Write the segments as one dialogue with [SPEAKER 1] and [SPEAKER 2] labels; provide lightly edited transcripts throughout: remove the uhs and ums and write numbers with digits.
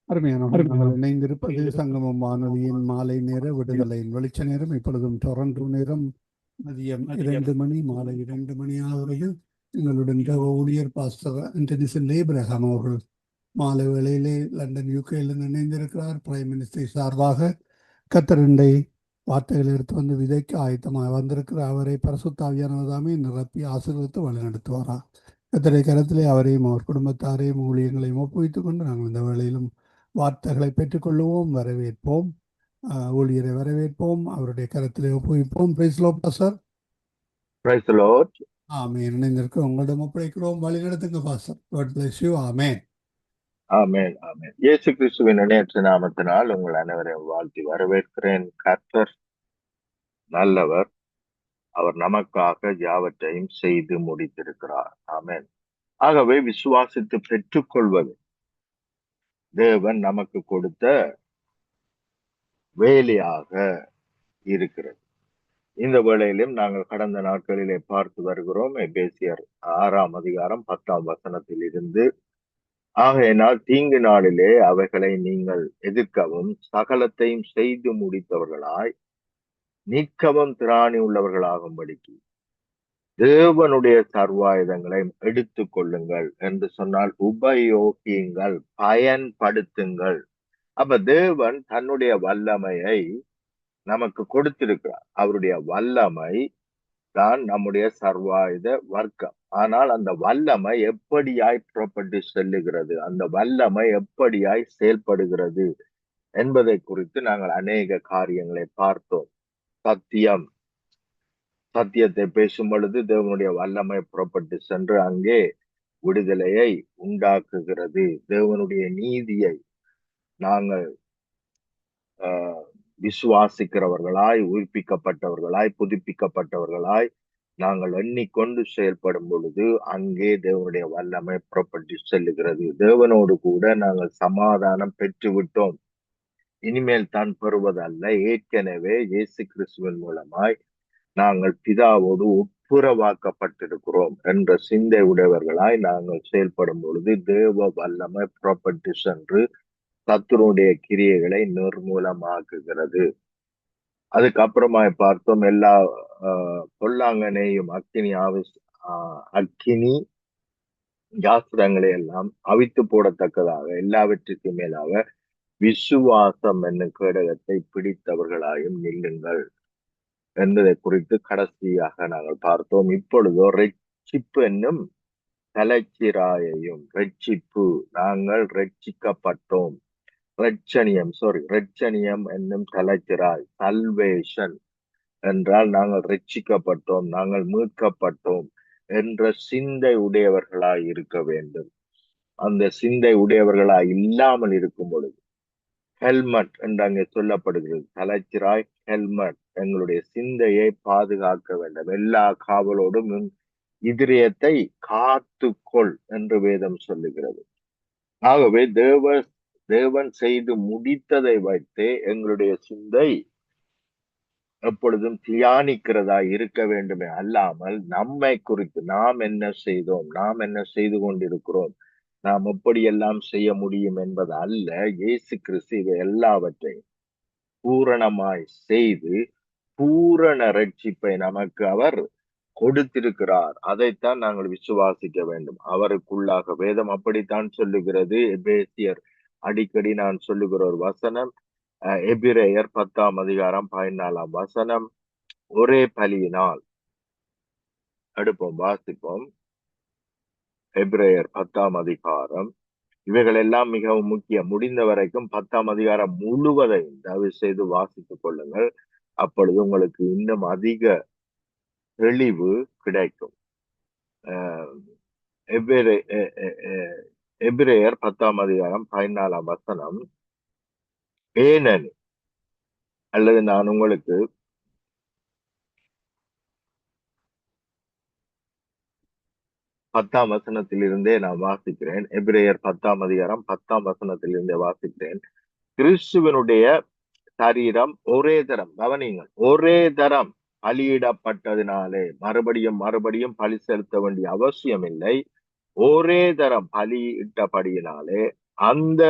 [SPEAKER 1] அருமையானவர்கள், நாங்கள் இணைந்திருப்பது சங்கமம் வானொலியின் மாலை நேர விடுதலையின் வெளிச்ச நேரம். இப்பொழுதும் டொரண்டோ நேரம் மதியம் 2 மணி, மாலை 2 மணி ஆகிறது. எங்களுடன் ஊழியர் பாஸ்டர் ஆண்டனிசன் ஏபிரகாம் அவர்கள் மாலை வேளையிலே லண்டன் யூகேயிலிருந்து இணைந்திருக்கிறார். பிரைம் மினிஸ்டர் சார்பாக கத்தரண்டை வார்த்தைகள் எடுத்து வந்து விதைக்க ஆயத்தமாக வந்திருக்கிற அவரை பரிசுத்தாவியானவதாமே நிரப்பி ஆசீர்வதித்து வழிநடத்துவாராம். கத்தரை கரத்திலே அவரையும் அவர் குடும்பத்தாரையும் ஊழியங்களையும் ஒப்புவித்துக் கொண்டு நாங்கள் இந்த வேளையிலும் வார்த்தைகளை பெற்றுக்கொள்ளுவோம், வரவேற்போம். ஊழியரை வரவேற்போம், அவருடைய கரத்திலே ஒப்புவிப்போம். Praise the lord pastor.
[SPEAKER 2] Praise the lord.
[SPEAKER 1] ஆமென். இணைந்திருக்க உங்களிடம் ஒப்படைக்கிறோம், வழி நடத்துங்க பாஸ்டர். God bless you. ஆமென்.
[SPEAKER 2] ஆமென், ஆமென். இயேசு கிறிஸ்துவின் இணையற்ற நாமத்தினால் உங்கள் அனைவரையும் வாழ்த்தி வரவேற்கிறேன். கர்த்தர் நல்லவர், அவர் நமக்காக யாவற்றையும் செய்து முடித்திருக்கிறார். ஆமென். ஆகவே விசுவாசித்து பெற்றுக்கொள்வது தேவன் நமக்கு கொடுத்த வேலையாக இருக்கிறது. இந்த வேளையிலும் நாங்கள் கடந்த நாட்களிலே பார்த்து வருகிறோம். எபேசியர் 6:10 இருந்து, ஆகையினால் தீங்கு நாளிலே அவைகளை நீங்கள் எதிர்க்கவும் சகலத்தையும் செய்து முடித்தவர்களாய் நிற்கவும் திராணி உள்ளவர்களாகும்படிக்கு தேவனுடைய சர்வாயுதங்களை எடுத்துக் கொள்ளுங்கள் என்று சொன்னால் உபயோகியுங்கள், பயன்படுத்துங்கள். அப்ப தேவன் தன்னுடைய வல்லமையை நமக்கு கொடுத்திருக்கிறார். அவருடைய வல்லமை தான் நம்முடைய சர்வாயுத வர்க்கம். ஆனால் அந்த வல்லமை எப்படியாய் புறப்பட்டு செல்லுகிறது, அந்த வல்லமை எப்படியாய் செயல்படுகிறது என்பதை குறித்து நாங்கள் அநேக காரியங்களை பார்த்தோம். சத்தியத்தை பேசும் பொழுது தேவனுடைய வல்லமை புறப்பட்டு சென்று அங்கே விடுதலையை உண்டாக்குகிறது. தேவனுடைய நீதியை நாங்கள் விசுவாசிக்கிறவர்களாய், உயிர்ப்பிக்கப்பட்டவர்களாய், புதுப்பிக்கப்பட்டவர்களாய் நாங்கள் எண்ணிக்கொண்டு செயல்படும் பொழுது அங்கே தேவனுடைய வல்லமை புறப்பட்டு செல்லுகிறது. தேவனோடு கூட நாங்கள் சமாதானம் பெற்றுவிட்டோம், இனிமேல் தான் பெறுவதல்ல, ஏற்கனவே இயேசு கிறிஸ்துவின் மூலமாய் நாங்கள் பிதாவோடு ஒப்புரவாக்கப்பட்டிருக்கிறோம் என்ற சிந்தை உடையவர்களாய் நாங்கள் செயல்படும் பொழுது தேவ வல்லமை புறப்பட்டு சென்று சத்துருடைய கிரியைகளை நிர்மூலமாக்குகிறது. அதுக்கப்புறமாய் பார்த்தோம், எல்லா பொல்லாங்கனையும் அக்கினி யாஸ்திரங்களை எல்லாம் அவித்து போடத்தக்கதாக எல்லாவற்றுக்கும் மேலாக விசுவாசம் என்னும் கேடகத்தை பிடித்தவர்களாயும் நில்லுங்கள் என்பதை குறித்து கடைசியாக நாங்கள் பார்த்தோம். இப்பொழுதோ ரட்சிப்பு என்னும் தலைச்சிராயையும், ரட்சிப்பு, நாங்கள் ரட்சிக்கப்பட்டோம், ரட்சணியம் என்னும் தலைச்சிராய், சல்வேஷன் என்றால் நாங்கள் ரட்சிக்கப்பட்டோம், நாங்கள் மீட்கப்பட்டோம் என்ற சிந்தை உடையவர்களாய் இருக்க வேண்டும். அந்த சிந்தை உடையவர்களாய் இல்லாமல் இருக்கும் பொழுது ஹெல்மெட் என்று அங்கே சொல்லப்படுகிறது. தலைச்சிராய், ஹெல்மெட், எங்களுடைய சிந்தையை பாதுகாக்க வேண்டும். எல்லா காவலோடும் இதயத்தை காத்துக்கொள் என்று வேதம் சொல்லுகிறது. ஆகவே தேவன் செய்து முடித்ததை வைத்தே எங்களுடைய சிந்தை எப்பொழுதும் தியானிக்கிறதா இருக்க வேண்டுமே அல்லாமல் நம்மை குறித்து நாம் என்ன செய்தோம், நாம் என்ன செய்து கொண்டிருக்கிறோம், நாம் எப்படியெல்லாம் செய்ய முடியும் என்பது அல்ல. இயேசு கிறிஸ்து இவை எல்லாவற்றையும் பூரணமாய் செய்து பூரண ரட்சிப்பை நமக்கு அவர் கொடுத்திருக்கிறார். அதைத்தான் நாங்கள் விசுவாசிக்க வேண்டும். அவருக்குள்ளாக வேதம் அப்படித்தான் சொல்லுகிறது. எபேசியர் அடிக்கடி நான் சொல்லுகிற ஒரு வசனம், எபிரேயர் 10:14 ஒரே பலியினால் எடுப்போம், வாசிப்போம். எபிரேயர் 10 இவைகள் எல்லாம் மிகவும் முக்கியம். முடிந்த வரைக்கும் 10 முழுவதையும் தயவு செய்து வாசித்துக் கொள்ளுங்கள். அப்பொழுது உங்களுக்கு இன்னும் அதிக தெளிவு கிடைக்கும். எபிரேயர் 10:14 ஏனெனில், அல்லது நான் உங்களுக்கு 10 நான் வாசிக்கிறேன். எபிரேயர் 10 வாசிக்கிறேன். கிறிஸ்துவனுடைய சரீரம் ஒரே தரம், கவனியுங்கள், ஒரே தரம் பலியிடப்பட்டதினாலே மறுபடியும் பலி செலுத்த வேண்டிய அவசியம் இல்லை. ஒரே தரம் பலியிட்டபடியினாலே அந்த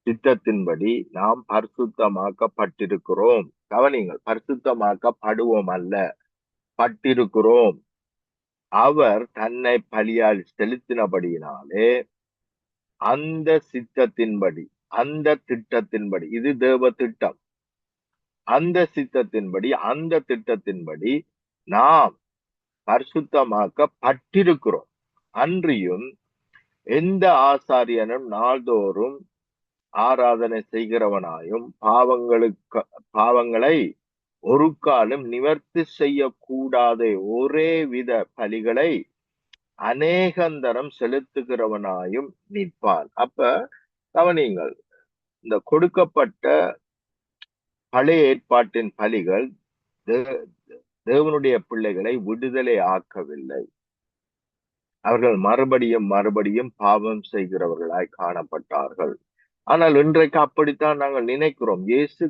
[SPEAKER 2] சித்தத்தின்படி நாம் பரிசுத்தமாக்கப்பட்டிருக்கிறோம். கவனிங்கள், பரிசுத்தமாக்கப்படுவோம் அல்ல, பட்டிருக்கிறோம். அவர் தன்னை பலியால் செலுத்தினபடியினாலே அந்த சித்தத்தின்படி, அந்த திட்டத்தின்படி, இது தேவ திட்டம், அந்த சித்தத்தின்படி, அந்த திட்டத்தின்படி நாம் பரிசுத்தமாக்கப்பட்டிருக்கிறோம். அன்றியும் எந்த ஆசாரியனும் நாள்தோறும் ஆராதனை செய்கிறவனாயும் பாவங்களை ஒரு காலம் நிவர்த்தி செய்யக்கூடாத ஒரே வித பலிகளை அநேகந்தரம் செலுத்துகிறவனாயும் நிற்பான். அப்ப கவனிங்கள், இந்த கொடுக்கப்பட்ட பழைய ஏற்பாட்டின் பலிகள் தேவனுடைய பிள்ளைகளை விடுதலை ஆக்கவில்லை. அவர்கள் மறுபடியும் பாவம் செய்கிறவர்களாய் காணப்பட்டார்கள். ஆனால் இன்றைக்கு அப்படித்தான் நாங்கள் நினைக்கிறோம். இயேசு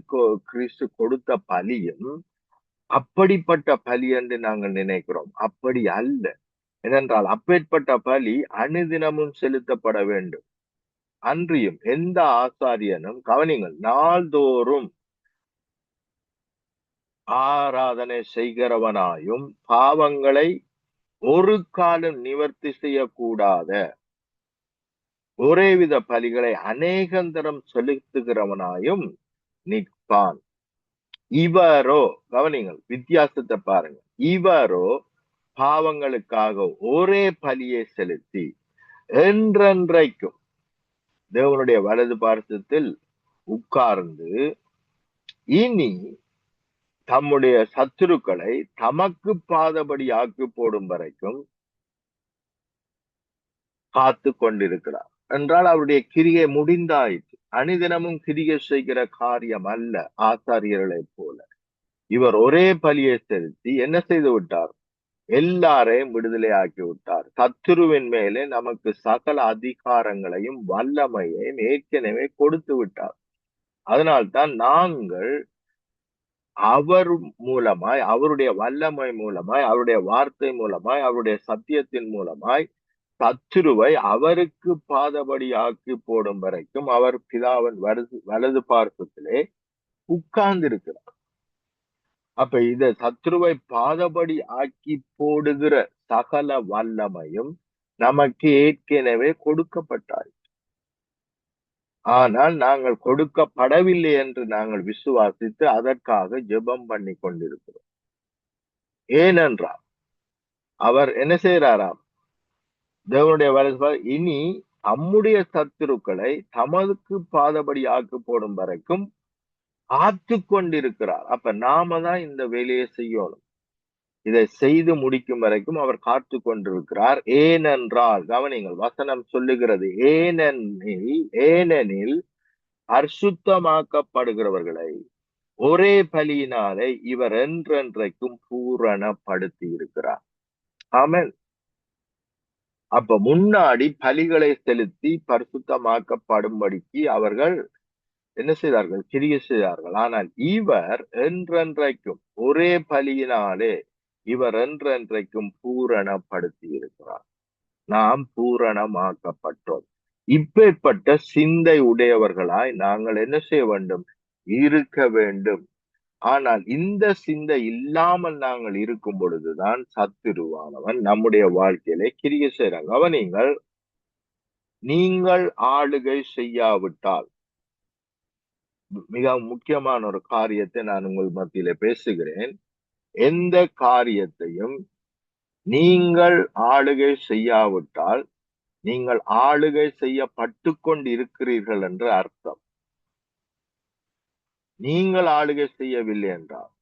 [SPEAKER 2] கிறிஸ்து கொடுத்த பலியும் அப்படிப்பட்ட பலி என்று நாங்கள் நினைக்கிறோம். அப்படி அல்ல. ஏனென்றால் அப்பேற்பட்ட பலி அனுதினமும் செலுத்தப்பட வேண்டும். அன்றியும் எந்த ஆசாரியனும், கவனிங்கள், நாள்தோறும் ஆராதனை செய்கிறவனாயும் பாவங்களை ஒரு காலம் நிவர்த்தி செய்யக்கூடாத ஒரேவித பலிகளை அநேகந்தரம் செலுத்துகிறவனாயும் நிற்பான். இவரோ, கவனிங்கள், வித்தியாசத்தை பாருங்க, இவரோ பாவங்களுக்காக ஒரே பலியை செலுத்தி என்றென்றைக்கும் தேவனுடைய வலது பார்சத்தில் உட்கார்ந்து இனி தம்முடைய சத்துருக்களை தமக்கு பாதபடி ஆக்கி போடும் வரைக்கும் காத்து கொண்டிருக்கிறார் என்றால் அவருடைய கிரியை முடிந்தாயிற்று. அனுதினமும் கிரியை செய்கிற காரியம் அல்ல. ஆசாரியர்களைப் போல இவர் ஒரே பலியை செலுத்தி என்ன செய்து விட்டார்? எல்லாரையும் விடுதலை ஆக்கி விட்டார். சத்துருவின் மேலே நமக்கு சகல அதிகாரங்களையும் வல்லமையையும் ஏற்கனவே கொடுத்து விட்டார். அதனால்தான் நாங்கள் அவர் மூலமாய், அவருடைய வல்லமை மூலமாய், அவருடைய வார்த்தை மூலமாய், அவருடைய சத்தியத்தின் மூலமாய் சத்துருவை அவருக்கு பாதபடி ஆக்கி போடும் வரைக்கும் அவர் பிதாவின் வலது பார்க்கத்திலே உட்கார்ந்து இருக்கிறார். அப்ப இத சத்துருவை பாதபடி ஆக்கி போடுகிற சகல வல்லமையும் நமக்கு ஏற்கனவே கொடுக்கப்பட்டார். ஆனால் நாங்கள் கொடுக்கப்படவில்லை என்று நாங்கள் விசுவாசித்து அதற்காக ஜெபம் பண்ணி கொண்டிருக்கிறோம். ஏனென்றால் அவர் என்ன செய்யறாராம்? தேவனுடைய வலது இனி தம்முடைய சத்துருக்களை தமக்கு பாதபடி ஆக்கி போடும் வரைக்கும் காத்து கொண்டிருக்கிறார். அப்ப நாம தான் இந்த வேலையை செய்யணும். இதை செய்து முடிக்கும் வரைக்கும் அவர் காத்து கொண்டிருக்கிறார். ஏனென்றால், கவனிங்கள், வசனம் சொல்லுகிறது, ஏனெனில் பரிசுத்தமாக்கப்படுகிறவர்களை ஒரே பலியினாலே இவர் என்றென்றைக்கும் பூரணப்படுத்தி இருக்கிறார். ஆமென். அப்ப முன்னாடி பலிகளை செலுத்தி பரிசுத்தமாக்கப்படும்படிக்கு அவர்கள் என்ன செய்தார்கள்? கிரியை செய்தார்கள். ஆனால் இவர் என்றென்றைக்கும் ஒரே பலியினாலே இவர் என்றென்றைக்கும் பூரணப்படுத்தி இருக்கிறார். நாம் பூரணமாக்கப்பட்டோம். இப்பேற்பட்ட சிந்தை உடையவர்களாய் நாங்கள் என்ன செய்ய வேண்டும்? இருக்க வேண்டும். ஆனால் இந்த சிந்தை இல்லாமல் நாங்கள் இருக்கும் பொழுதுதான் சத்துருவானவன் நம்முடைய வாழ்க்கையிலே கிரியை செய்றாங்க. கவனிங்கள், நீங்கள் ஆளுகை செய்யாவிட்டால், மிக முக்கியமான ஒரு காரியத்தை நான் உங்கள் மத்தியில பேசுகிறேன். எந்த காரியத்தையும் நீங்கள் ஆளுகை செய்யாவிட்டால் நீங்கள் ஆளுகை செய்யப்பட்டு கொண்டு இருக்கிறீர்கள் என்று அர்த்தம். நீங்கள் ஆளுகை செய்யவில்லை என்றால்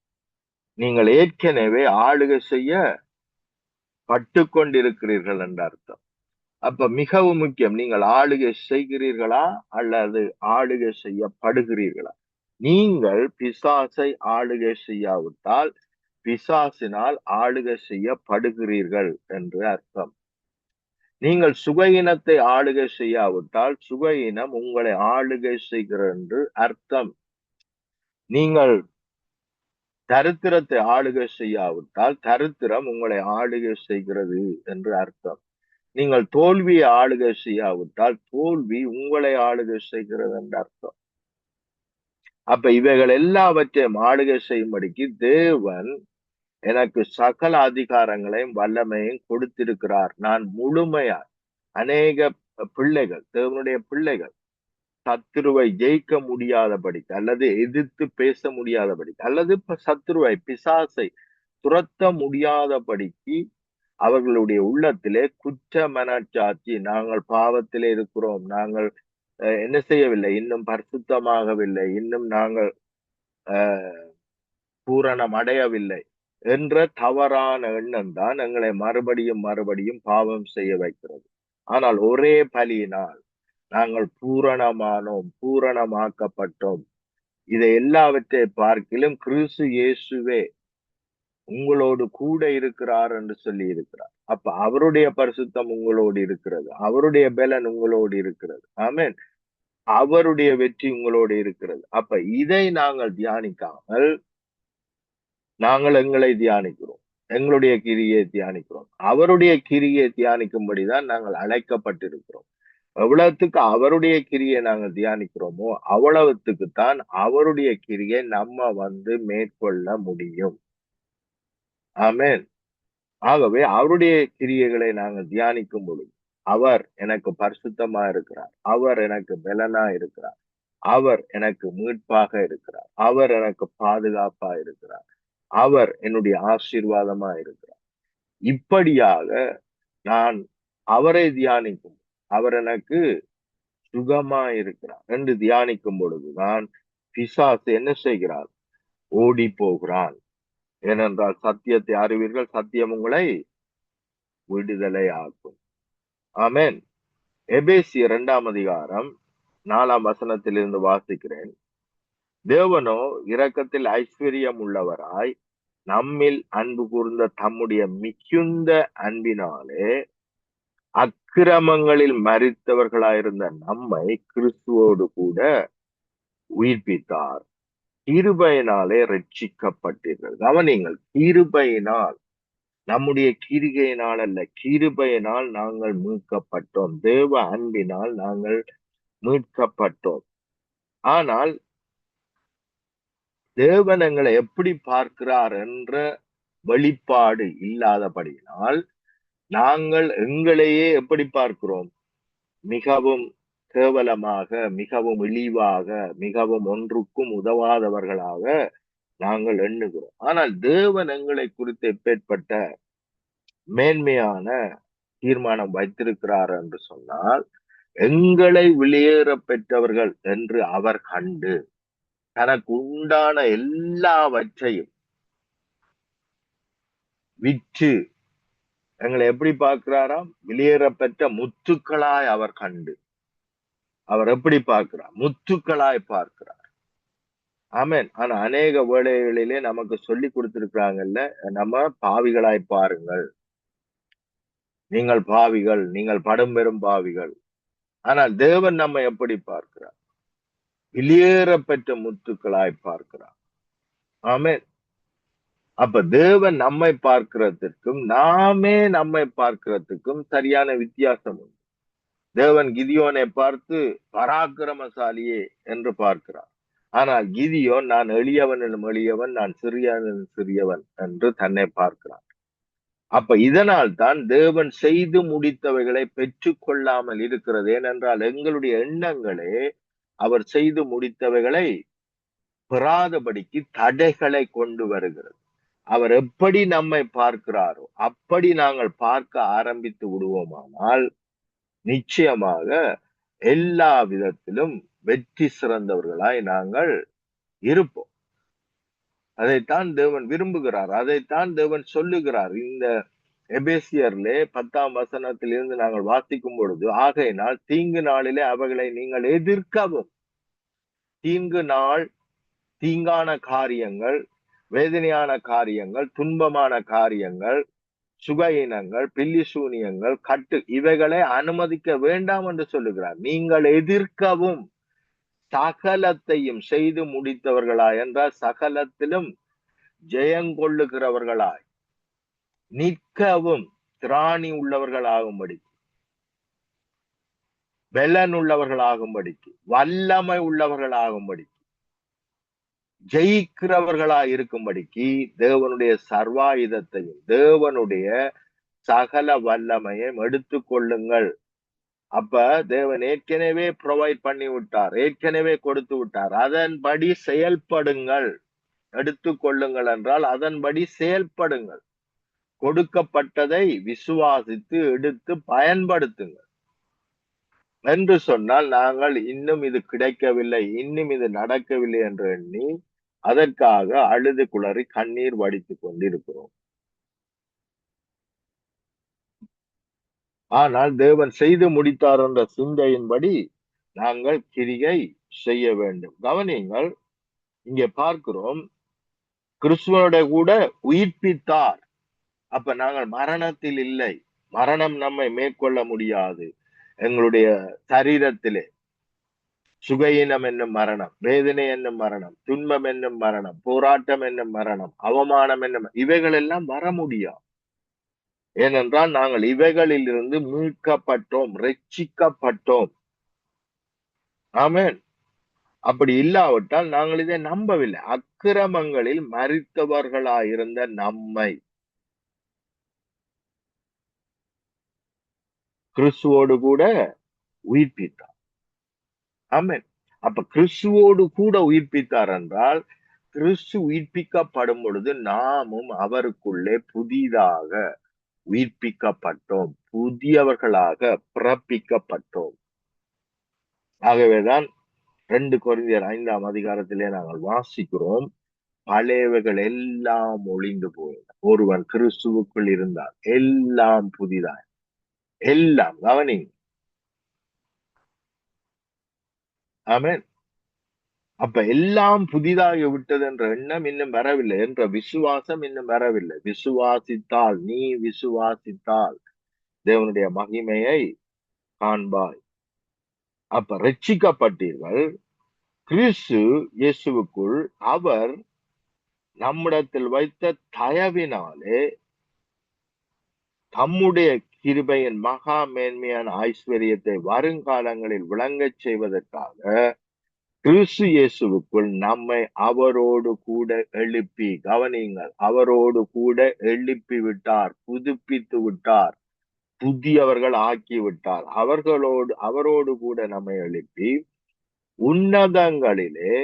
[SPEAKER 2] நீங்கள் ஏற்கனவே ஆளுகை செய்ய பட்டு கொண்டிருக்கிறீர்கள் என்று அர்த்தம். அப்ப மிகவும் முக்கியம், நீங்கள் ஆளுகை செய்கிறீர்களா அல்லது ஆளுகை செய்யப்படுகிறீர்களா? நீங்கள் பிசாசை ஆளுகை செய்யாவிட்டால் பிசாசினால் ஆளுகை செய்யப்படுகிறீர்கள் என்று அர்த்தம். நீங்கள் சுகயினத்தை ஆளுகை செய்யாவிட்டால் சுகயினம் உங்களை ஆளுகை செய்கிறது என்று அர்த்தம். நீங்கள் தரித்திரத்தை ஆளுகை செய்யாவிட்டால் தரித்திரம் உங்களை ஆளுகை செய்கிறது என்று அர்த்தம். நீங்கள் தோல்வியை ஆளுகை செய்யாவிட்டால் தோல்வி உங்களை ஆளுகை செய்கிறது என்ற அர்த்தம். அப்ப இவைகள் எல்லாவற்றையும் ஆளுகை செய்யும்படிக்கு தேவன் எனக்கு சகல அதிகாரங்களையும் வல்லமையும் கொடுத்திருக்கிறார். நான் முழுமையாய் அநேக பிள்ளைகள், தேவனுடைய பிள்ளைகள் சத்துருவை ஜெயிக்க முடியாதபடிக்கு, அல்லது எதிர்த்து பேச முடியாதபடிக்கு, அல்லது சத்துருவை பிசாசை துரத்த முடியாதபடிக்கு அவர்களுடைய உள்ளத்திலே குற்ற மனச்சாட்சி, நாங்கள் பாவத்திலே இருக்கிறோம், நாங்கள் என்ன செய்யவில்லை, இன்னும் பரிசுத்தமாகவில்லை, இன்னும் நாங்கள் பூரணம் அடையவில்லை என்ற தவறான எண்ணம் தான் எங்களை மறுபடியும் மறுபடியும் பாவம் செய்ய வைக்கிறது. ஆனால் ஒரே பலியினால் நாங்கள் பூரணமானோம், பூரணமாக்கப்பட்டோம். இதை எல்லாவற்றை பார்க்கிலும் கிறிஸ்து இயேசுவே உங்களோடு கூட இருக்கிறார் என்று சொல்லி இருக்கிறார். அப்ப அவருடைய பரிசுத்தம் உங்களோடு இருக்கிறது, அவருடைய பலன் உங்களோடு இருக்கிறது. ஆமென். அவருடைய வெற்றி உங்களோடு இருக்கிறது. அப்ப இதை நாங்கள் தியானிக்காமல் நாங்கள் எங்களை தியானிக்கிறோம், எங்களுடைய கிரியை தியானிக்கிறோம். அவருடைய கிரியை தியானிக்கும்படிதான் நாங்கள் அழைக்கப்பட்டிருக்கிறோம். எவ்வளவுக்கு அவருடைய கிரியை நாங்கள் தியானிக்கிறோமோ அவ்வளவுக்கு தான் அவருடைய கிரியை நம்ம மேற்கொள்ள முடியும். ஆமென். ஆகவே அவருடைய கிரியைகளை நாங்கள் தியானிக்கும் பொழுது அவர் எனக்கு பரிசுத்தமா இருக்கிறார், அவர் எனக்கு பலனா இருக்கிறார், அவர் எனக்கு மீட்பாக இருக்கிறார், அவர் எனக்கு பாதுகாப்பா இருக்கிறார், அவர் என்னுடைய ஆசீர்வாதமா இருக்கிறார். இப்படியாக நான் அவரை தியானிக்கும், அவர் எனக்கு சுகமா இருக்கிறார் என்று தியானிக்கும் பொழுது நான் பிசாசு என்ன செய்கிறார்? ஓடி போகிறான். ஏனென்றால் சத்தியத்தை அறிவீர்கள், சத்தியம் உங்களை விடுதலை ஆக்கும். ஆமென். எபேசியர் 2ஆம் அதிகாரம் 4ஆம் வசனத்திலிருந்து வாசிக்கிறேன். தேவனோ இரக்கத்தில் ஐஸ்வர்யம் உள்ளவராய் நம்மில் அன்பு கூர்ந்த தம்முடைய மிகுந்த அன்பினாலே அக்கிரமங்களில் மரித்தவர்களாயிருந்த நம்மை கிறிஸ்துவோடு கூட உயிர்ப்பித்தார். கிருபையினாலே ரட்சிக்கப்பட்டீர்கள். கவனிங்கள், கிருபையினால், நம்முடைய கிரிகையினால் அல்ல, கிருபையினால் நாங்கள் மீட்கப்பட்டோம். தேவ அன்பினால் நாங்கள் மீட்கப்பட்டோம். ஆனால் தேவன் எங்களை எப்படி பார்க்கிறார் என்ற வெளிப்பாடு இல்லாதபடியினால் நாங்கள் எங்களையே எப்படி பார்க்கிறோம்? மிகவும் கேவலமாக, மிகவும் இழிவாக, மிகவும் ஒன்றுக்கும் உதவாதவர்களாக நாங்கள் எண்ணுகிறோம். ஆனால் தேவன் எங்களை குறித்து எப்பேற்பட்ட மேன்மையான தீர்மானம் வைத்திருக்கிறார் என்று சொன்னால், எங்களை வெளியேற பெற்றவர்கள் என்று அவர் கண்டு தனக்கு உண்டான எல்லாவற்றையும் விற்று எங்களை எப்படி பார்க்கிறாராம்? வெளியேற பெற்ற முத்துக்களாய் அவர் கண்டு. அவர் எப்படி பார்க்கிறார்? முத்துக்களாய் பார்க்கிறார். ஆமென். ஆனா அநேக வேளைகளிலே நமக்கு சொல்லி கொடுத்திருக்கிறாங்கல்ல, நம்ம பாவிகளாய் பாருங்கள், நீங்கள் பாவிகள், நீங்கள் படும் பெரும் பாவிகள். ஆனால் தேவன் நம்ம எப்படி பார்க்கிறார்? வெளியேற பெற்ற முத்துக்களாய் பார்க்கிறார். ஆமென். அப்ப தேவன் நம்மை பார்க்கிறதுக்கும் நாமே நம்மை பார்க்கிறதுக்கும் சரியான வித்தியாசம் உண்டு. தேவன் கிதியோனை பார்த்து பராக்கிரமசாலியே என்று பார்க்கிறார். ஆனால் கிதியோன் நான் எளியவனும் எளியவன், நான் சிறியவனும் சிறியவன் என்று தன்னை பார்க்கிறான். அப்ப இதனால் தான் தேவன் செய்து முடித்தவைகளை பெற்றுக் கொள்ளாமல் இருக்கிறது. ஏனென்றால் எங்களுடைய எண்ணங்களே அவர் செய்து முடித்தவைகளை பெறாதபடிக்கு தடைகளை கொண்டு வருகிறது. அவர் எப்படி நம்மை பார்க்கிறாரோ அப்படி நாங்கள் பார்க்க ஆரம்பித்து விடுவோமானால் நிச்சயமாக எல்லா விதத்திலும் வெற்றி சிறந்தவர்களாய் நாங்கள் இருப்போம். அதைத்தான் தேவன் விரும்புகிறார், அதைத்தான் தேவன் சொல்லுகிறார். இந்த எபேசியர்லே 10ஆம் வசனத்திலிருந்து நாங்கள் வாசிக்கும் பொழுது, ஆகையினால் தீங்கு நாளிலே அவைகளை நீங்கள் எதிர்க்கவும். தீங்கு நாள், தீங்கான காரியங்கள், வேதனையான காரியங்கள், துன்பமான காரியங்கள், சுகயினங்கள், பில்லிசூனியங்கள், கட்டு, இவைகளை அனுமதிக்க வேண்டாம் என்று சொல்லுகிறார். நீங்கள் எதிர்க்கவும், சகலத்தையும் செய்து முடித்தவர்களாய் என்றால் சகலத்திலும் ஜெயங்கொள்ளுகிறவர்களாய், நிற்கவும் திராணி உள்ளவர்களாகும்படி பலன் உள்ளவர்களாகும்படிக்கு, வல்லமை உள்ளவர்களாகும்படி, ஜெயிக்கிறவர்களா இருக்கும்படிக்கு தேவனுடைய சர்வாயுதத்தையும் தேவனுடைய சகல வல்லமையும் எடுத்துக் கொள்ளுங்கள். அப்ப தேவன் ஏற்கனவே ப்ரொவைட் பண்ணி விட்டார், ஏற்கனவே கொடுத்து விட்டார். அதன்படி செயல்படுங்கள். எடுத்துக் கொள்ளுங்கள் என்றால் அதன்படி செயல்படுங்கள். கொடுக்கப்பட்டதை விசுவாசித்து எடுத்து பயன்படுத்துங்கள். என்று சொன்னால் நாங்கள் இன்னும் இது கிடைக்கவில்லை, இன்னும் இது நடக்கவில்லை என்று எண்ணி அதற்காக அழுது குளறி கண்ணீர் வடித்துக் கொண்டிருக்கிறோம். ஆனால் தேவன் செய்து முடித்தார் என்ற சிந்தையின்படி நாங்கள் கிரியை செய்ய வேண்டும். கவனியுங்கள், இங்கே பார்க்கிறோம், கிறிஸ்துவனோட கூட உயிர்ப்பித்தார். அப்ப நாங்கள் மரணத்தில் இல்லை. மரணம் நம்மை மேற்கொள்ள முடியாது. எங்களுடைய சரீரத்திலே சுகையினம் என்னும் மரணம், வேதனை என்னும் மரணம், துன்பம் என்னும் மரணம், போராட்டம் என்னும் மரணம், அவமானம் என்னும் இவைகள் எல்லாம் வர முடியாது. ஏனென்றால் நாங்கள் இவைகளில் இருந்து மீட்கப்பட்டோம், ரட்சிக்கப்பட்டோம். ஆமென். அப்படி இல்லாவிட்டால் நாங்கள் இதை நம்பவில்லை. அக்கிரமங்களில் மரித்தவர்களாயிருந்த நம்மை கிறிஸ்துவோடு கூட உயிர்ப்பித்தார். ஆமென். அப்ப கிறிஸ்துவோடு கூட உயிர்ப்பித்தார் என்றால், கிறிஸ்து உயிர்ப்பிக்கப்படும் பொழுது நாமும் அவருக்குள்ளே புதிதாக உயிர்ப்பிக்கப்பட்டோம், புதியவர்களாக பிறப்பிக்கப்பட்டோம். ஆகவேதான் 2 கொரிந்தியர் 5ஆம் அதிகாரத்திலே நாங்கள் வாசிக்கிறோம், பழையவைகள் எல்லாம் ஒளிந்து போயின, ஒருவன் கிறிஸ்துவுக்குள் இருந்தால் எல்லாம் புதிதாய். எல்லாம் கவனிங்க. ஆமென். அப்ப எல்லாம் புதிதாகி விட்டது என்ற எண்ணம் இன்னும் வரவில்லை, என்ற விசுவாசம் இன்னும் வரவில்லை. விசுவாசித்தால், நீ விசுவாசித்தால் தேவனுடைய மகிமையை காண்பாய். அப்ப ரட்சிக்கப்பட்டீர்கள் கிறிஸ்து இயேசுவுக்குள். அவர் நம்மிடத்தில் வைத்த தயவினாலே தம்முடைய கிருபையின் மகா மேன்மையான ஐஸ்வர்யத்தை வருங்காலங்களில் விளங்கச் செய்வதற்காக கிறிஸ்து இயேசுவுக்குள் நம்மை அவரோடு கூட எழுப்பி, கவனியுங்கள், அவரோடு கூட எழுப்பி விட்டார், புதுப்பித்து விட்டார், புதியவர்கள் ஆக்கி விட்டார். அவரோடு கூட நம்மை எழுப்பி உன்னதங்களிலே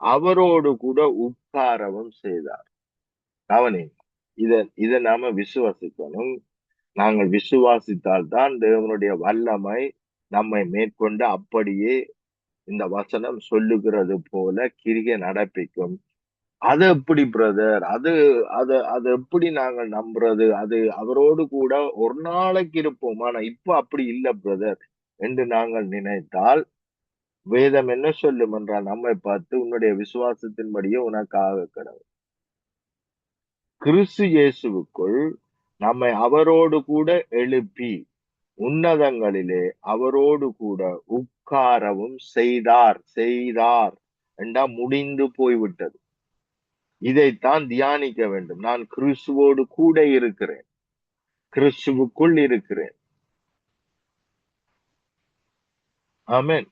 [SPEAKER 2] அவரோடு கூட உட்காரவும் செய்தார். கவனிங்க, இதை நாம விசுவாசிக்கணும். நாங்கள் விசுவாசித்தால் தான் தேவனுடைய வல்லமை நம்மை மேற்கொண்டு அப்படியே இந்த வசனம் சொல்லுகிறது போல கிரியை நடப்பிக்கும். அது எப்படி பிரதர்? அது அது அது எப்படி நாங்கள் நம்புறது? அது அவரோடு கூட ஒரு நாளைக்கு இருப்போம், ஆனா இப்ப அப்படி இல்லை பிரதர் என்று நாங்கள் நினைத்தால், வேதம் என்ன சொல்லும் என்றால், நம்மை பார்த்து உன்னுடைய விசுவாசத்தின்படியே உனக்காக கடவுள். கிறிஸ்து இயேசுவுக்குள் நம்மை அவரோடு கூட எழுப்பி உன்னதங்களிலே அவரோடு கூட உட்காரவும் செய்தார். என்றா முடிந்து போய்விட்டது. இதைத்தான் தியானிக்க வேண்டும். நான் கிறிஸ்துவோடு கூட இருக்கிறேன், கிறிஸ்துவுக்குள் இருக்கிறேன். ஆமென்.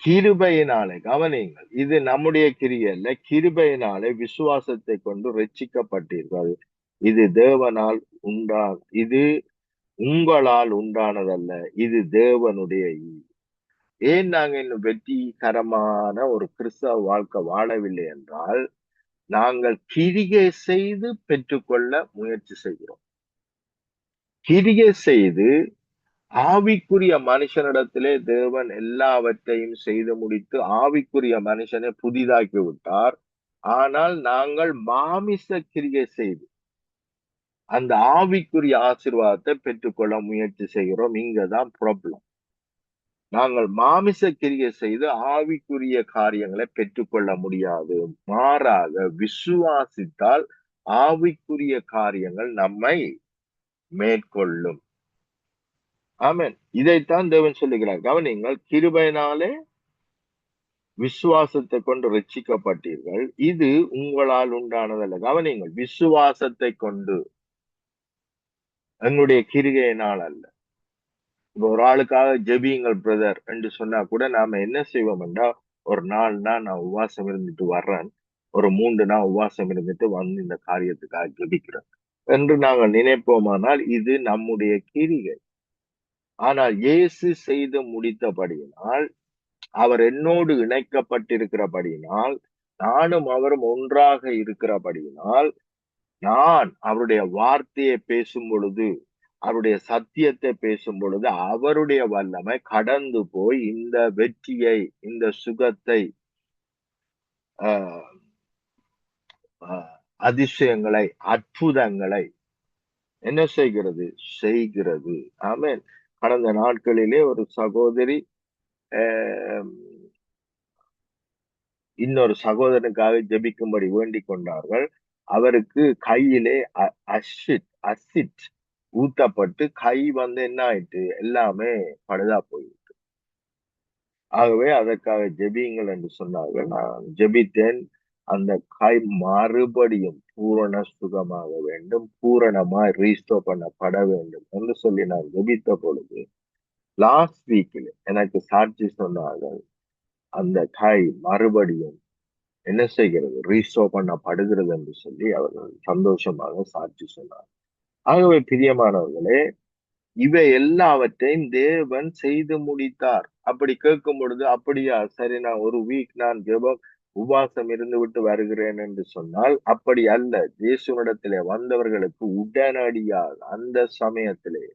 [SPEAKER 2] கிருபையினாலே, கவனியுங்கள், இது நம்முடைய கிரியை அல்ல, கிருபையினாலே விசுவாசத்தை கொண்டு ரட்சிக்கப்பட்டீர்கள். இது தேவனால் இது உங்களால் உண்டானதல்ல, இது தேவனுடைய ஈவு. ஏன் நாங்க இன்னும் வெற்றிகரமான ஒரு கிறிஸ்தவ வாழ்க்கை வாழவில்லை என்றால், நாங்கள் கிரியை செய்து பெற்றுக்கொள்ள முயற்சி செய்கிறோம். கிரியை செய்து ஆவிக்குரிய மனுஷனிடத்திலே தேவன் எல்லாவற்றையும் செய்து முடித்து ஆவிக்குரிய மனுஷனை புதிதாக்கி விட்டார். ஆனால் நாங்கள் மாமிச கிரியை செய்து அந்த ஆவிக்குரிய ஆசீர்வாதத்தை பெற்றுக்கொள்ள முயற்சி செய்கிறோம். இங்கதான் ப்ராப்ளம். நாங்கள் மாமிச கிரியை செய்து ஆவிக்குரிய காரியங்களை பெற்றுக்கொள்ள முடியாது. மாறாக விசுவாசித்தால் ஆவிக்குரிய காரியங்கள் நம்மை மேற்கொள்ளும். ஆமென். இதைத்தான் தேவன் சொல்லுகிறார். கவனிங்கள், கிருபையினாலே விசுவாசத்தை கொண்டு ரட்சிக்கப்பட்டீர்கள், இது உங்களால் உண்டானதல்ல. கவனிங்கள், விசுவாசத்தை கொண்டு, எங்களுடைய கிரிகையினால் அல்ல. இப்ப ஒரு ஆளுக்காக ஜெபியுங்கள் பிரதர் என்று சொன்னா கூட நாம என்ன செய்வோம்டா, ஒரு 4 நாள் நான் உபவாசம் இருந்துட்டு வர்றேன், ஒரு 3 நாள் உபவாசம் இருந்துட்டு வந்து இந்த காரியத்துக்காக ஜெபிக்கிறேன் என்று நாங்கள் நினைப்போமானால் இது நம்முடைய கிரியை. ஆனால் இயேசு செய்து முடித்தபடியினால், அவர் என்னோடு இணைக்கப்பட்டிருக்கிறபடியினால், நானும் அவரும் ஒன்றாக இருக்கிறபடியினால், நான் அவருடைய வார்த்தையை பேசும் பொழுது, அவருடைய சத்தியத்தை பேசும் பொழுது, அவருடைய வல்லமை கடந்து போய் இந்த வெற்றியை, இந்த சுகத்தை, அஹ், அஹ், அதிசயங்களை, அற்புதங்களை என்ன செய்கிறது? செய்கிறது. ஆமென். கடந்த நாட்களிலே ஒரு சகோதரி அஹ், இன்னொரு சகோதரனுக்காக ஜெபிக்கும்படி வேண்டிக் கொண்டார்கள். அவருக்கு கையிலே அசிட் ஊத்தப்பட்டு கை வந்து என்ன ஆயிட்டு? எல்லாமே பழுதா போயிட்டு. ஆகவே அதற்காக ஜெபியுங்கள் என்று சொன்னார்கள். நான் ஜெபித்தேன். அந்த கை மறுபடியும் பூரண சுகமாக வேண்டும், பூரணமாய் ரீஸ்டோர் பண்ணப்பட வேண்டும் என்று சொல்லி நான் ஜெபித்த பொழுது, லாஸ்ட் வீக்கில் எனக்கு சாட்சி சொன்னார்கள். அந்த கை மறுபடியும் என்ன செய்கிறது? ரீஸ்டோர் பண்ணப்படுகிறது என்று சொல்லி அவர்கள் சந்தோஷமாக சாட்சி சொன்னார். ஆகவே பிரியமானவர்களே, இவை எல்லாவற்றையும் தேவன் செய்து முடித்தார். அப்படி கேட்கும் பொழுது, அப்படியா, சரி, நான் ஒரு வீக் நான் ஜெபம் உபவாசம் இருந்து விட்டு வருகிறேன் என்று சொன்னால், அப்படி அல்ல. இயேசுவினிடத்திலே வந்தவர்களுக்கு உடனடியாக அந்த சமயத்திலே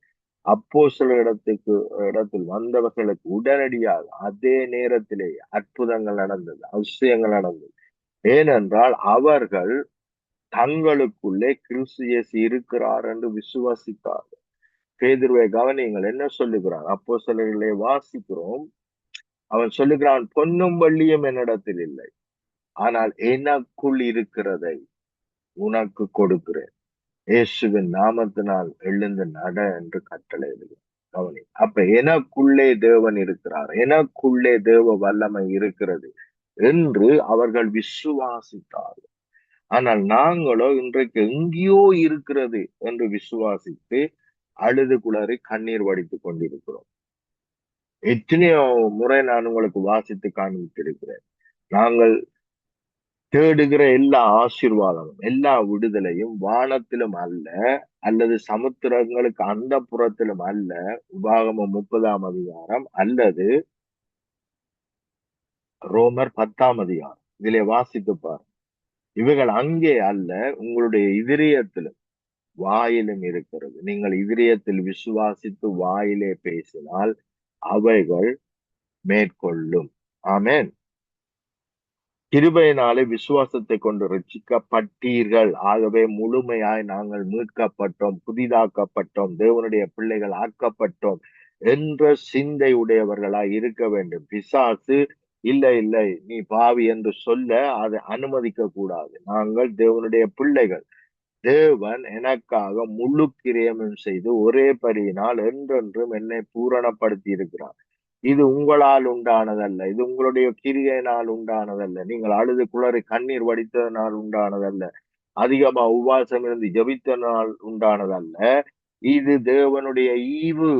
[SPEAKER 2] இடத்தில் வந்தவர்களுக்கு உடனடியாக அதே நேரத்திலே அற்புதங்கள் நடந்தது, அதிசயங்கள் நடந்தது. ஏனென்றால் அவர்கள் தங்களுக்குள்ளே கிறிஸ்து இயேசு இருக்கிறார் என்று விசுவாசித்தார். பேதுருவை கவனியுங்கள், என்ன சொல்லுகிறான்? அப்போஸ்தலர்களை வாசிக்கிறோம். அவன் சொல்லுகிறான், பொன்னும் வெள்ளியும் என்னிடத்தில் இல்லை, ஆனால் எனக்குள் இருக்கிறதை உனக்கு கொடுக்கிறேன். இயேசுவின் நாமத்தினால் எழுந்து நட என்று கட்டளையிடுகிறான். கவனி. அப்ப எனக்குள்ளே தேவன் இருக்கிறார், எனக்குள்ளே தேவ வல்லமை இருக்கிறது என்று அவர்கள் விசுவாசித்தார்கள். ஆனால் நாங்களோ இன்றைக்கு எங்கேயோ இருக்கிறது என்று விசுவாசித்து அழுது குளறி கண்ணீர் வடித்துக் கொண்டிருக்கிறோம். எத்தனையோ முறை நான் உங்களுக்கு வாசித்து காண்பித்திருக்கிறேன். நாங்கள் தேடுகிற எல்லா ஆசீர்வாதமும், எல்லா விடுதலையும் வானத்திலும் அல்ல, அல்லது சமுத்திரங்களுக்கு அந்த புறத்திலும் அல்ல. உபாகமம் 30ஆம் அதிகாரம் அல்லது ரோமர் 10ஆம் அதிகாரம் இதிலே வாசித்து பார். இவைகள் அங்கே அல்ல, உங்களுடைய இதயத்திலும் வாயிலும் இருக்கிறது. நீங்கள் இதயத்தில் விசுவாசித்து வாயிலே பேசினால் அவைகள் மேற்கொள்ளும். ஆமென். கிருபையினாலே விசுவாசத்தை கொண்டு ரட்சிக்கப்பட்டீர்கள். ஆகவே முழுமையாய் நாங்கள் மீட்கப்பட்டோம், புதிதாக்கப்பட்டோம், தேவனுடைய பிள்ளைகள் ஆக்கப்பட்டோம் என்ற சிந்தை உடையவர்களாய் இருக்க வேண்டும். பிசாசு இல்லை இல்லை நீ பாவி என்று சொல்ல அதை அனுமதிக்க கூடாது. நாங்கள் தேவனுடைய பிள்ளைகள். தேவன் எனக்காக முழு கிரியமும் செய்து ஒரே பலியினால் என்றென்றும் என்னை பூரணப்படுத்தி இருக்கிறார். இது உங்களால் உண்டானதல்ல, இது உங்களுடைய கிரியையினால் உண்டானதல்ல, நீங்கள் அழுது குளறி கண்ணீர் வடித்ததனால் உண்டானதல்ல, அதிகமா உபவாசம் இருந்து ஜெபித்தனால் உண்டானதல்ல. இது தேவனுடைய ஈவு.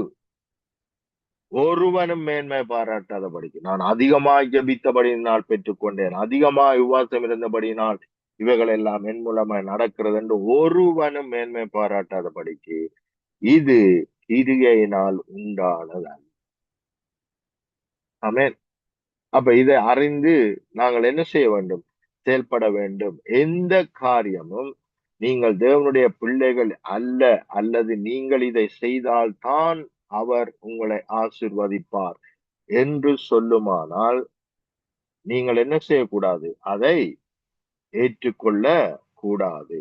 [SPEAKER 2] ஒருவனும் மேன்மை பாராட்டாதபடிக்கு நான் அதிகமாய் ஜெபித்தபடியினால் பெற்றுக்கொண்டேன், அதிகமாய் உபவாசம் இருந்தபடியினால் இவைகள் எல்லாம் என் மூலமாய் நடக்கிறது என்று ஒருவனும் மேன்மை பாராட்டாதபடிக்கு இது கிரியையினால் உண்டானதல்ல. ஆமென். அப்ப இதை அறிந்து நாங்கள் என்ன செய்ய வேண்டும்? செயல்பட வேண்டும். எந்த காரியமும் நீங்கள் தேவனுடைய பிள்ளைகள் அல்ல, அல்லது நீங்கள் இதை செய்தால் தான் அவர் உங்களை ஆசீர்வதிப்பார் என்று சொல்லுமானால் நீங்கள் என்ன செய்யக்கூடாது? அதை ஏற்றுக்கொள்ள கூடாது.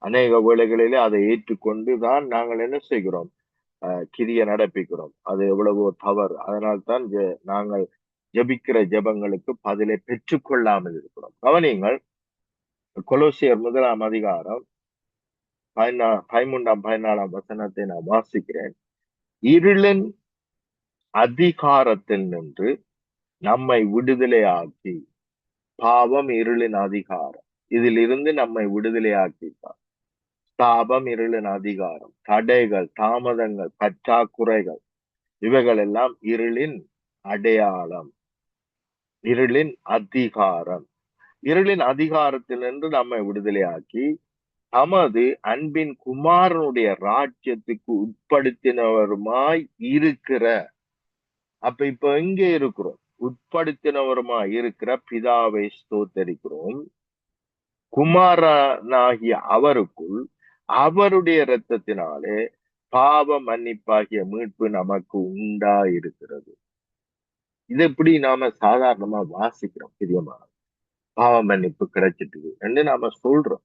[SPEAKER 2] அநேக வேளைகளிலே அதை ஏற்றுக்கொண்டு தான் நாங்கள் என்ன செய்கிறோம்? கிரிய நடப்பிக்கிறோம். அது எவ்வளவோ தவறு. அதனால்தான் நாங்கள் ஜெபிக்கிற ஜெபங்களுக்கு பதிலை பெற்றுக்கொள்ளாமல் இருக்கிறோம். கவனியுங்கள், கொலோசியர் 1ஆம் அதிகாரம் 13ஆம் 14ஆம் வசனத்தை நான் வாசிக்கிறேன். இருளின் அதிகாரத்தில் நின்று நம்மை விடுதலையாக்கி, பாவம் இருளின் அதிகாரம், இதிலிருந்து நம்மை விடுதலையாக்கிட்டார். சாபம் இருளின் அதிகாரம், தடைகள், தாமதங்கள், பற்றாக்குறைகள் இவைகள் எல்லாம் இருளின் அடையாளம், இருளின் அதிகாரம். இருளின் அதிகாரத்திலிருந்து நம்மை விடுதலையாக்கி தமது அன்பின் குமாரனுடைய ராஜ்யத்துக்கு உட்படுத்தினவருமாய் இருக்கிற, அப்ப இப்ப எங்கே இருக்கிறோம்? உட்படுத்தினவருமாய் இருக்கிற பிதாவை ஸ்தோத்தரிக்கிறோம். குமாரனாகிய அவருக்குள் அவருடைய இரத்தத்தினாலே பாவ மன்னிப்பாகிய மீட்பு நமக்கு உண்டா இருக்கிறது. இது எப்படி நாம சாதாரணமா வாசிக்கிறோம், பிரியமா? பாவ மன்னிப்பு கிடைச்சிட்டு என்று நாம சொல்றோம்.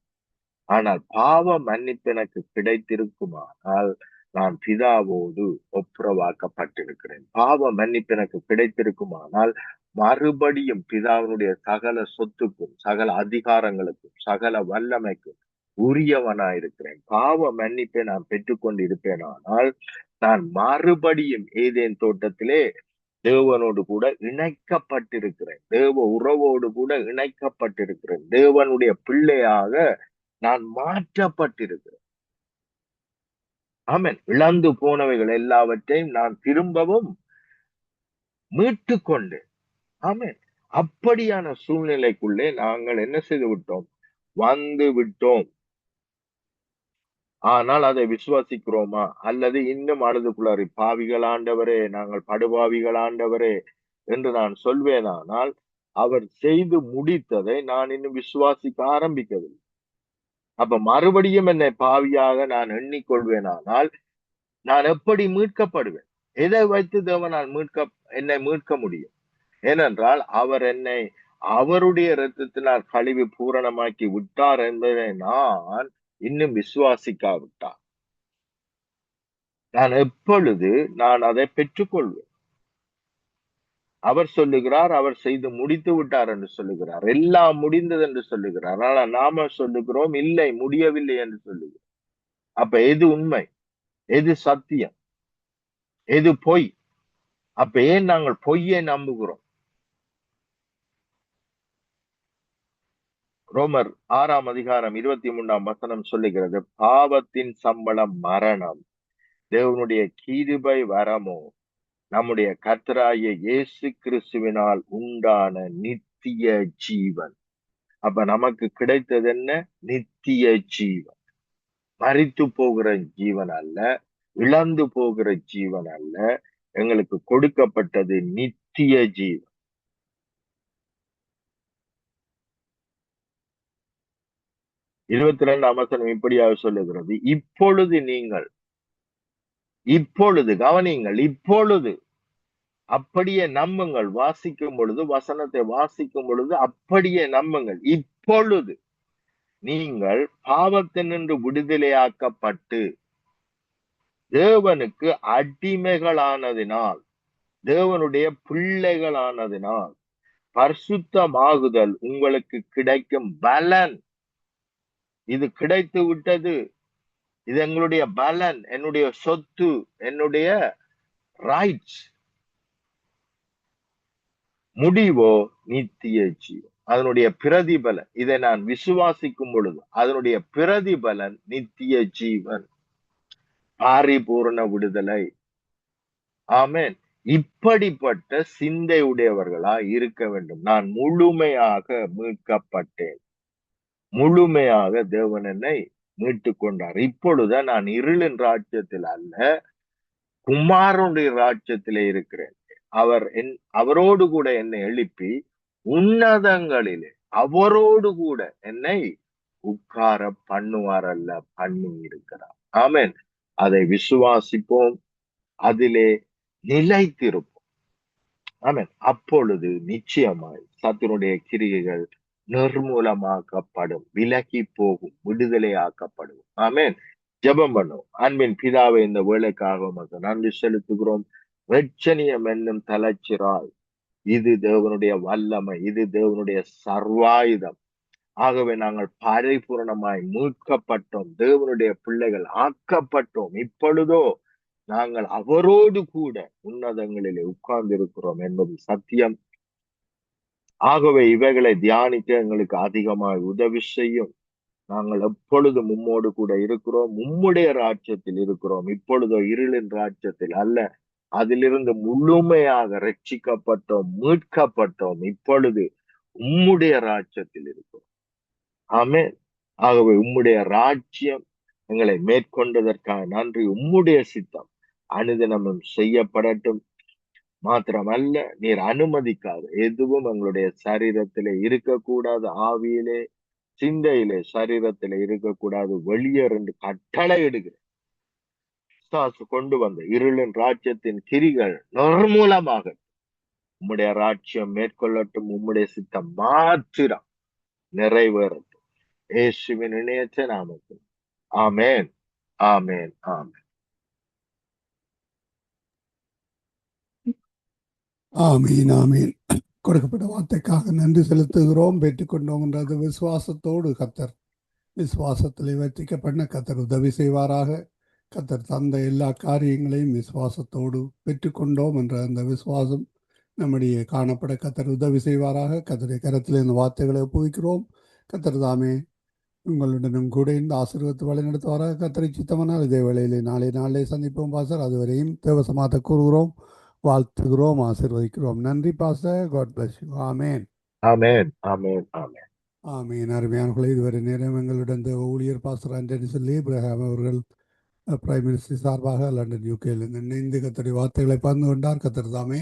[SPEAKER 2] ஆனால் பாவ மன்னிப்பு எனக்கு கிடைத்திருக்குமானால் நான் பிதாவோடு ஒப்புரவாக்கப்பட்டிருக்கிறேன். பாவ மன்னிப்பு எனக்கு கிடைத்திருக்குமானால் மறுபடியும் பிதாவினுடைய சகல சொத்துக்கும், சகல அதிகாரங்களுக்கும், சகல வல்லமைக்கும் உரியவனாயிருக்கிறேன். பாவ மன்னிப்பை நான் பெற்றுக்கொண்டு இருப்பேனானால் நான் மறுபடியும் ஏதேன் தோட்டத்திலே தேவனோடு கூட இணைக்கப்பட்டிருக்கிறேன். தேவ உறவோடு கூட இணைக்கப்பட்டிருக்கிறேன். தேவனுடைய பிள்ளையாக நான் மாற்றப்பட்டிருக்கிறேன். ஆமென். இழந்து போனவைகள் எல்லாவற்றையும் நான் திரும்பவும் மீட்டு கொண்டு, ஆமென். அப்படியான சூழ்நிலைக்குள்ளே நாங்கள் என்ன செய்து விட்டோம்? வந்து விட்டோம். ஆனால் அதை விசுவாசிக்கிறோமா? அல்லது இன்னும் அழுதுக்குள்ளாரி, பாவிகள் ஆண்டவரே, நாங்கள் படுபாவிகள் ஆண்டவரே என்று நான் சொல்வேனானால் அவர் செய்து முடித்ததை நான் இன்னும் விசுவாசிக்க ஆரம்பிக்கவில்லை. அப்ப மறுபடியும் என்னை பாவியாக நான் எண்ணிக்கொள்வேனானால் நான் எப்படி மீட்கப்படுவேன்? எதை வைத்து தேவனால் என்னை மீட்க முடியும்? ஏனென்றால் அவர் என்னை அவருடைய இரத்தத்தினால் கழுவி பூரணமாக்கி விட்டார் என்பதை நான் இன்னும் விசுவாசிக்காவிட்டார் நான் எப்பொழுது நான் அதை பெற்றுக்கொள்வேன்? அவர் சொல்லுகிறார், அவர் செய்து முடித்து விட்டார் என்று சொல்லுகிறார், எல்லாம் முடிந்தது என்று சொல்லுகிறார். ஆனால் நாம சொல்லுகிறோம், இல்லை, முடியவில்லை என்று சொல்லுகிறோம். அப்ப எது உண்மை, எது சத்தியம், எது பொய்? அப்ப ஏன் நாங்கள் பொய்யை நம்புகிறோம்? ரோமர் 6:23 சொல்லுகிறது, பாவத்தின் சம்பளம் மரணம், தேவனுடைய கிருபை வரமோ நம்முடைய கர்த்தராகிய இயேசு கிறிஸ்துவினால் உண்டான நித்திய ஜீவன். அப்ப நமக்கு கிடைத்தது என்ன? நித்திய ஜீவன். மரித்து போகிற ஜீவன் அல்ல, இழந்து போகிற ஜீவன் அல்ல, எங்களுக்கு கொடுக்கப்பட்டது நித்திய ஜீவன். 22 இப்படியாக சொல்லுகிறது, இப்பொழுது கவனியுங்கள், இப்பொழுது அப்படியே நம்புங்கள். வாசிக்கும் பொழுது, வசனத்தை வாசிக்கும் பொழுது அப்படியே நம்புங்கள். இப்பொழுது நீங்கள் பாவத்தினின்று விடுதலையாக்கப்பட்டு தேவனுக்கு அடிமைகளானதினால், தேவனுடைய பிள்ளைகளானதினால் பரிசுத்தமாகுதல் உங்களுக்கு கிடைக்கும் பலன். இது கிடைத்து விட்டது. இது எங்களுடைய பலன், என்னுடைய சொத்து, என்னுடைய ரைட்ஸ். முடிவோ நித்திய ஜீவன். அதனுடைய பிரதிபலன், இதை நான் விசுவாசிக்கும் பொழுது அதனுடைய பிரதிபலன் நித்திய ஜீவன், பரிபூரண விடுதலை. ஆமென். இப்படிப்பட்ட சிந்தை உடையவர்களா இருக்க வேண்டும். நான் முழுமையாக மீட்கப்பட்டேன், முழுமையாக தேவன் என்னை மீட்டுக் கொண்டார். இப்பொழுது நான் இருளின் ராஜ்யத்தில் அல்ல, குமாரனுடைய ராஜ்யத்திலே இருக்கிறேன். அவரோடு கூட என்னை எழுப்பி உன்னதங்களிலே அவரோடு கூட என்னை உட்கார பண்ணுவார் அல்ல, பண்ணி இருக்கிறார். ஆமென். அதை விசுவாசிப்போம், அதிலே நிலைத்திருப்போம். ஆமென். அப்பொழுது நிச்சயமாய் சத்துருடைய கிரியைகள் நிர்மூலமாக்கப்படும், விலகி போகும், விடுதலையாக்கப்படும். ஆமென். ஜெபம் பண்ணும். அன்பின் பிதாவை, இந்த வேலைக்காக உமக்கு நன்றி செலுத்துகிறோம். வெட்சணியம் என்னும் தலைச்சிறாய், இது தேவனுடைய வல்லமை, இது தேவனுடைய சர்வாயுதம். ஆகவே நாங்கள் பரிபூரணமாய் மீட்கப்பட்டோம், தேவனுடைய பிள்ளைகள் ஆக்கப்பட்டோம். இப்பொழுதோ நாங்கள் அவரோடு கூட உன்னதங்களிலே உட்கார்ந்து இருக்கிறோம் என்பது சத்தியம். ஆகவே இவைகளை தியானிக்க எங்களுக்கு அதிகமாக உதவி செய்யும். நாங்கள் எப்பொழுதும் உம்மோடு கூட இருக்கிறோம், உம்முடைய ராஜ்யத்தில் இருக்கிறோம். இப்பொழுதோ இருளின் ராஜ்யத்தில் அல்ல, அதிலிருந்து முழுமையாக ரட்சிக்கப்பட்டோம், மீட்கப்பட்டோம். இப்பொழுது உம்முடைய ராஜ்யத்தில் இருக்கிறோம். ஆமென். ஆகவே உம்முடைய ராஜ்யம் எங்களை மேற்கொண்டதற்காக நன்றி. உம்முடைய சித்தம் அனுதினமும் செய்யப்படட்டும். மாத்திரமல்ல, நீர் அனுமதிக்காத எதுவும் எங்களுடைய சரீரத்திலே இருக்கக்கூடாது. ஆவியிலே, சிந்தையிலே, சரீரத்திலே இருக்கக்கூடாது. வெளியேறு என்று கட்டளையிடுகிறேன். பிசாசு கொண்டு வந்த இருளின் ராஜ்யத்தின் கிரிகள் நிர்மூலமாக உம்முடைய ராஜ்யம் மேற்கொள்ளட்டும். உம்முடைய சித்தம் மாத்திரம் நிறைவேறட்டும். இயேசுவின் இணையற்ற நாமத்தில். ஆமென், ஆமென், ஆமென்.
[SPEAKER 1] ஆமீன் ஆமீன். கொடுக்கப்பட்ட வார்த்தைக்காக நன்றி செலுத்துகிறோம். பெற்றுக்கொண்டோம் என்ற விசுவாசத்தோடு கத்தர் விசுவாசத்தில் வெற்றிக்கப்பட்ட கத்தர் உதவி செய்வாராக. கத்தர் தந்த எல்லா காரியங்களையும் விசுவாசத்தோடு பெற்றுக்கொண்டோம் என்ற அந்த விசுவாசம் நம்முடைய காணப்பட கத்தர் உதவி செய்வாராக. கத்தருடைய கரத்தில் இந்த வார்த்தைகளை ஒப்புவிக்கிறோம். கத்தர் தாமே உங்களுடனும் கூட இந்த ஆசீர்வாதத்தை வழிநடத்துவாராக. கத்தரை சித்தமானால் இதே வேளையிலே நாளை சந்திப்போம் பாசர். அதுவரையும் தேவசமாத்த கூறுகிறோம், வாழ்த்துகிறோம், ஆசீர்வதிக்கிறோம். நன்றி பாசர். God bless you. ஆமேன்,
[SPEAKER 2] ஆமென், ஆமென், ஆமென்.
[SPEAKER 1] ஆமீன். அருமையானவர்களே, இதுவரை நேரம் எங்களுடன் ஊழியர் பாஸ்டர் ஆண்டனி சொல்லி இப்ராஹிம் அவர்கள் பிரைம் மினிஸ்டர் சார்பாக லண்டன் யூகேயில் இணைந்து கத்தருடைய வார்த்தைகளை பகிர்ந்து கொண்டார். கத்தர் தாமே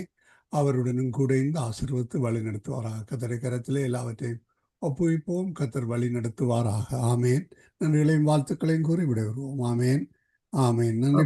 [SPEAKER 1] அவருடனும் கூட இந்த ஆசீர்வதித்து வழி நடத்துவாராக. கத்தரை கரத்திலே எல்லாவற்றையும் ஒப்புவிப்போம். கத்தர் வழி நடத்துவாராக. ஆமேன். நன்றிகளையும் வாழ்த்துக்களையும் கூறி விடைபெறுவோம். ஆமேன், ஆமேன். நன்றி.